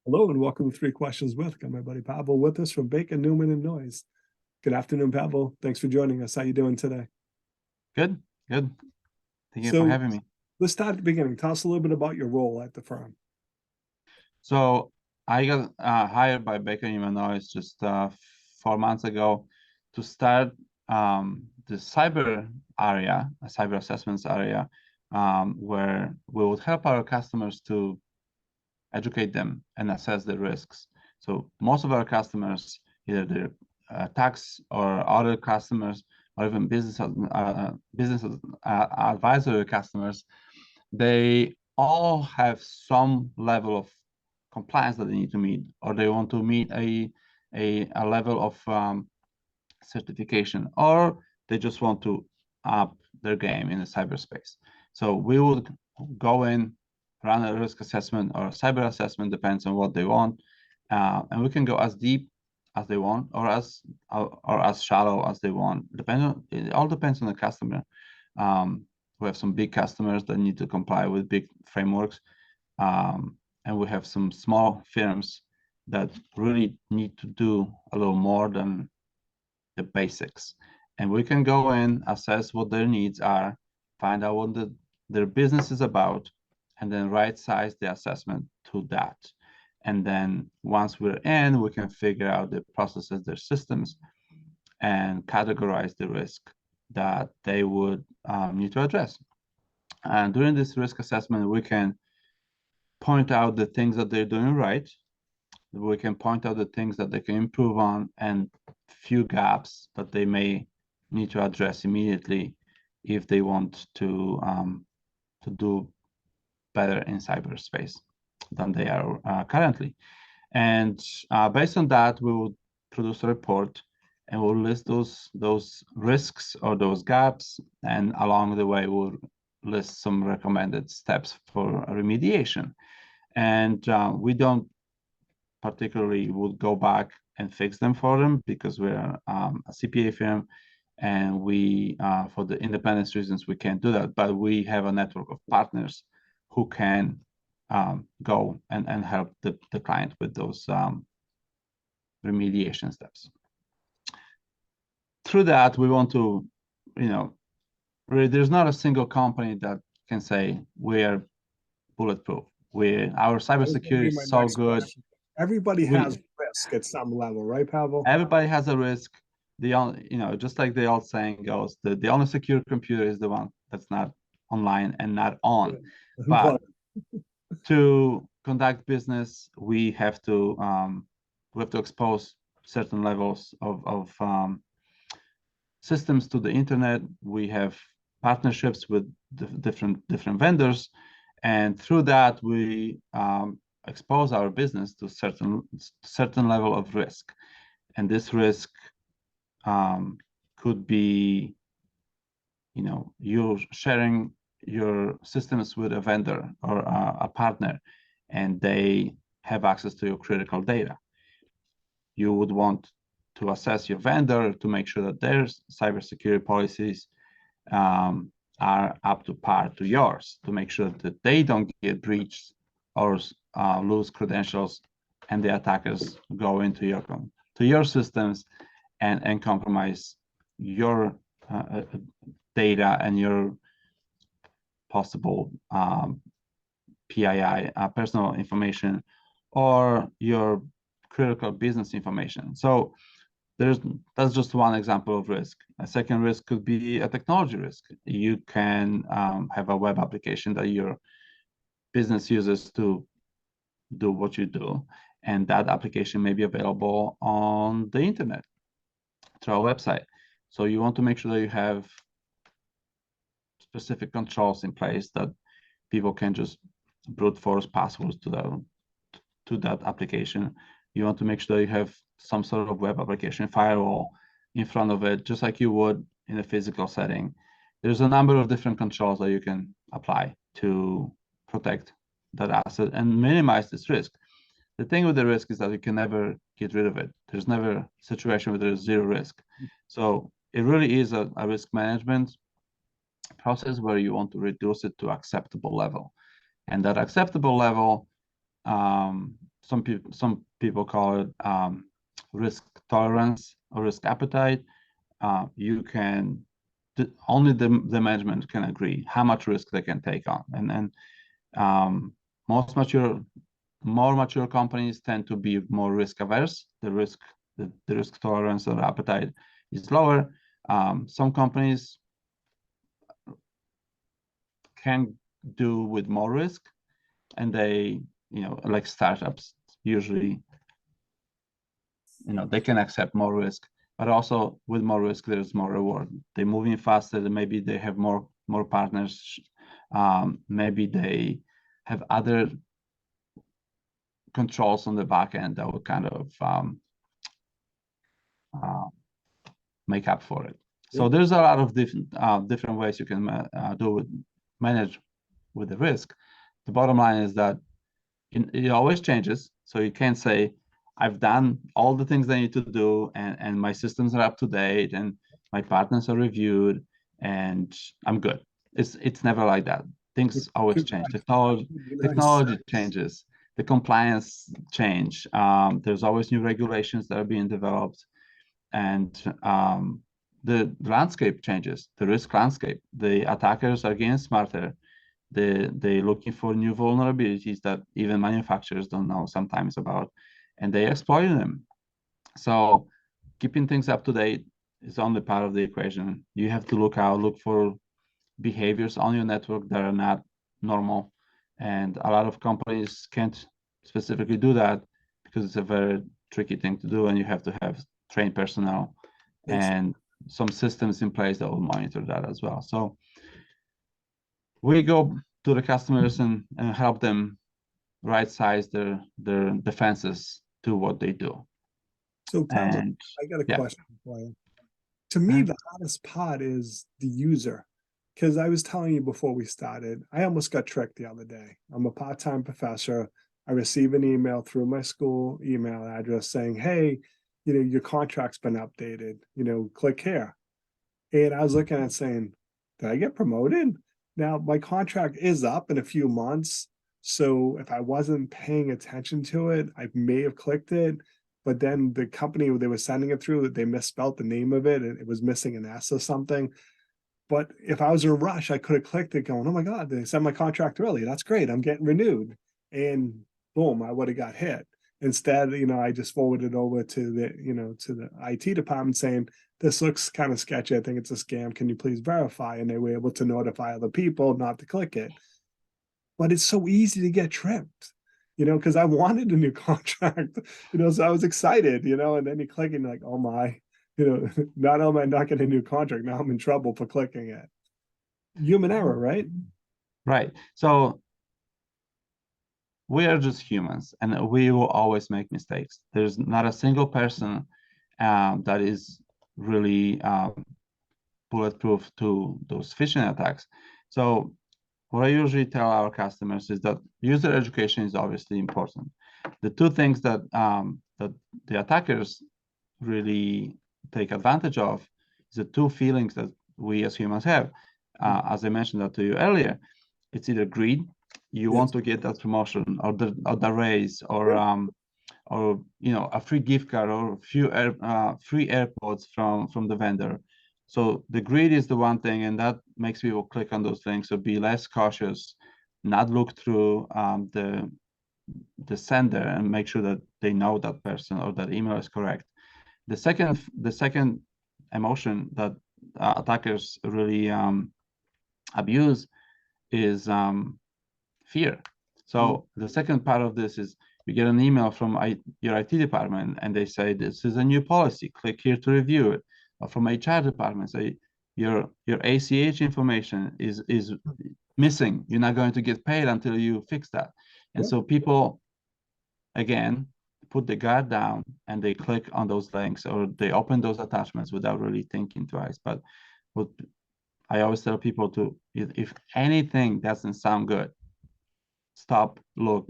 Hello and welcome to Three Questions with. Got my buddy Pawel with us from Bacon, Newman, and Noyes. Good afternoon, Pawel. Thanks for joining us. How you doing today? Good. Thank you for So having me. let's start at the beginning. Tell us a little bit about your role at the firm. So I got hired by Baker Newman Noyes just 4 months ago to start the cyber area, a cyber assessments area, where we would help our customers to educate them and assess the risks. So most of our customers, either they're tax or other customers, or even business advisory customers, they all have some level of compliance that they need to meet, or they want to meet a level of certification, or they just want to up their game in the cyberspace. So we would go in, run a risk assessment or a cyber assessment, depends on what they want, and we can go as deep as they want, or as shallow as they want. It all depends on the customer. We have some big customers that need to comply with big frameworks, and we have some small firms that really need to do a little more than the basics. And we can go in, assess what their needs are, find out what their business is about, and then right size the assessment to that. And then once we're in, we can figure out the processes, their systems, and categorize the risk that they would need to address. And during this risk assessment, we can point out the things that they're doing right. We can point out the things that they can improve on, and few gaps that they may need to address immediately if they want to do better in cyberspace than they are currently. And based on that, we will produce a report, and we'll list those risks or those gaps, and along the way we'll list some recommended steps for remediation. And we don't particularly would go back and fix them for them, because we're a CPA firm, and we for the independence reasons we can't do that. But we have a network of partners who can go and help the client with those remediation steps. Through that, we want to, really, there's not a single company that can say we're bulletproof. Our cybersecurity is so good. Question. Everybody has risk at some level, right, Pawel? Everybody has a risk. Just like the old saying goes, the only secure computer is the one that's not online and not on. But to conduct business, we have to expose certain levels of systems to the internet. We have partnerships with different vendors, and through that we expose our business to certain level of risk. And this risk could be, you're sharing your systems with a vendor or a partner, and they have access to your critical data. You would want to assess your vendor to make sure that their cybersecurity policies are up to par to yours, to make sure that they don't get breached or lose credentials, and the attackers go into your systems and compromise your data and your possible PII, personal information, or your critical business information. So that's just one example of risk. A second risk could be a technology risk. You can have a web application that your business uses to do what you do, and that application may be available on the internet through our website. So you want to make sure that you have specific controls in place that people can just brute force passwords to that application. You want to make sure that you have some sort of web application firewall in front of it, just like you would in a physical setting. There's a number of different controls that you can apply to protect that asset and minimize this risk. The thing with the risk is that you can never get rid of it. There's never a situation where there's zero risk. So it really is a risk management process where you want to reduce it to acceptable level. And that acceptable level some people call it risk tolerance or risk appetite. You can only the management can agree how much risk they can take on, and more mature companies tend to be more risk averse. The risk tolerance or appetite is lower. Some companies can do with more risk, and they, like startups, usually, they can accept more risk, but also with more risk, there's more reward. They're moving faster, maybe they have more partners, maybe they have other controls on the back end that will kind of make up for it. So there's a lot of different ways you can manage with the risk. The bottom line is that it always changes. So you can't say, I've done all the things I need to do, and my systems are up to date, and my partners are reviewed, and I'm good. It's never like that. Things always change. Technology changes. The compliance change. There's always new regulations that are being developed, and the landscape changes. The risk landscape. The attackers are getting smarter. They're looking for new vulnerabilities that even manufacturers don't know sometimes about, and they exploit them. So keeping things up to date is only part of the equation. You have to look for behaviors on your network that are not normal, and a lot of companies can't specifically do that because it's a very tricky thing to do, and you have to have trained personnel and some systems in place that will monitor that as well. So we go to the customers and help them right size their defenses to what they do. So Pawel, I got a question for you. To me, the hardest part is the user, because I was telling you before we started, I almost got tricked the other day. I'm a part-time professor. I receive an email through my school email address saying, hey, your contract's been updated, click here. And I was looking at it saying, did I get promoted? Now, my contract is up in a few months. So if I wasn't paying attention to it, I may have clicked it. But then the company they were sending it through, they misspelled the name of it. And it was missing an S or something. But if I was in a rush, I could have clicked it going, oh my God, they sent my contract early. That's great. I'm getting renewed. And boom, I would have got hit. Instead, I just forwarded over to the IT department saying, this looks kind of sketchy. I think it's a scam. Can you please verify? And they were able to notify other people not to click it. But it's so easy to get tripped, because I wanted a new contract, so I was excited, and then you click and you're like, oh my, not only am I not getting a new contract, now I'm in trouble for clicking it. Human error, right? Right. So we are just humans, and we will always make mistakes. There's not a single person that is really bulletproof to those phishing attacks. So what I usually tell our customers is that user education is obviously important. The two things that the attackers really take advantage of is the two feelings that we as humans have. As I mentioned that to you earlier, it's either greed, you want to get that promotion or the raise, or a free gift card or a few free AirPods from the vendor. So the greed is the one thing, and that makes people click on those links. So be less cautious, not look through the sender, and make sure that they know that person or that email is correct. The second emotion that attackers really abuse is fear. So the second part of this is you get an email from your IT department, and they say, this is a new policy, click here to review it. Or from HR department, say your ACH information is missing. You're not going to get paid until you fix that. And so people, again, put the guard down and they click on those links, or they open those attachments without really thinking twice. But what I always tell people to, if anything doesn't sound good, stop, look,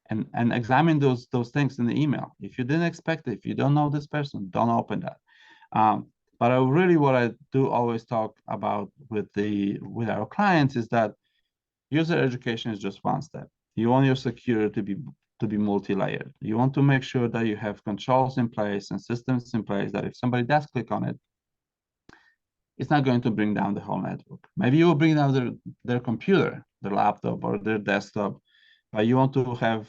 and examine those things in the email. If you didn't expect it, if you don't know this person, don't open that. But what I do always talk about with our clients is that user education is just one step. You want your security to be multi-layered. You want to make sure that you have controls in place and systems in place that if somebody does click on it, it's not going to bring down the whole network. Maybe you will bring down their computer, their laptop or their desktop, but you want to have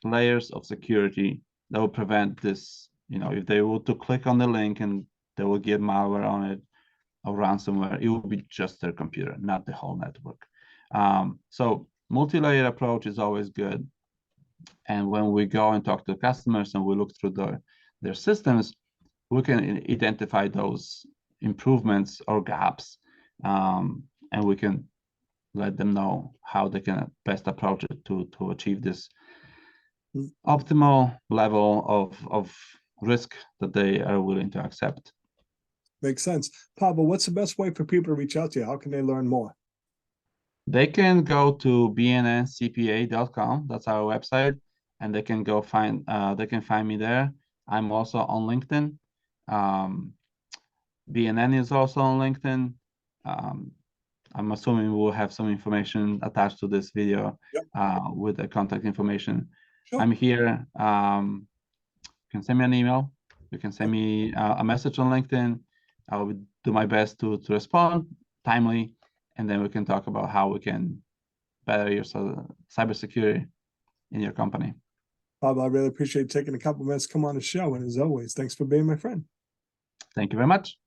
layers of security that will prevent this. You know, if they were to click on the link and they will get malware on it or ransomware, it will be just their computer, not the whole network. So multi-layer approach is always good. And when we go and talk to customers and we look through their systems, we can identify those improvements or gaps, and we can let them know how they can best approach it to achieve this optimal level of risk that they are willing to accept. Makes sense. Pawel, what's the best way for people to reach out to you? How can they learn more? They can go to bnncpa.com. That's our website, and they can go find me there. I'm also on LinkedIn. BNN is also on LinkedIn. I'm assuming we'll have some information attached to this video. Yep. With the contact information. Sure. I'm here. You can send me an email. You can send me a message on LinkedIn. I will do my best to respond timely, and then we can talk about how we can better your cybersecurity in your company. Pawel, I really appreciate taking a couple minutes to come on the show, and as always, thanks for being my friend. Thank you very much.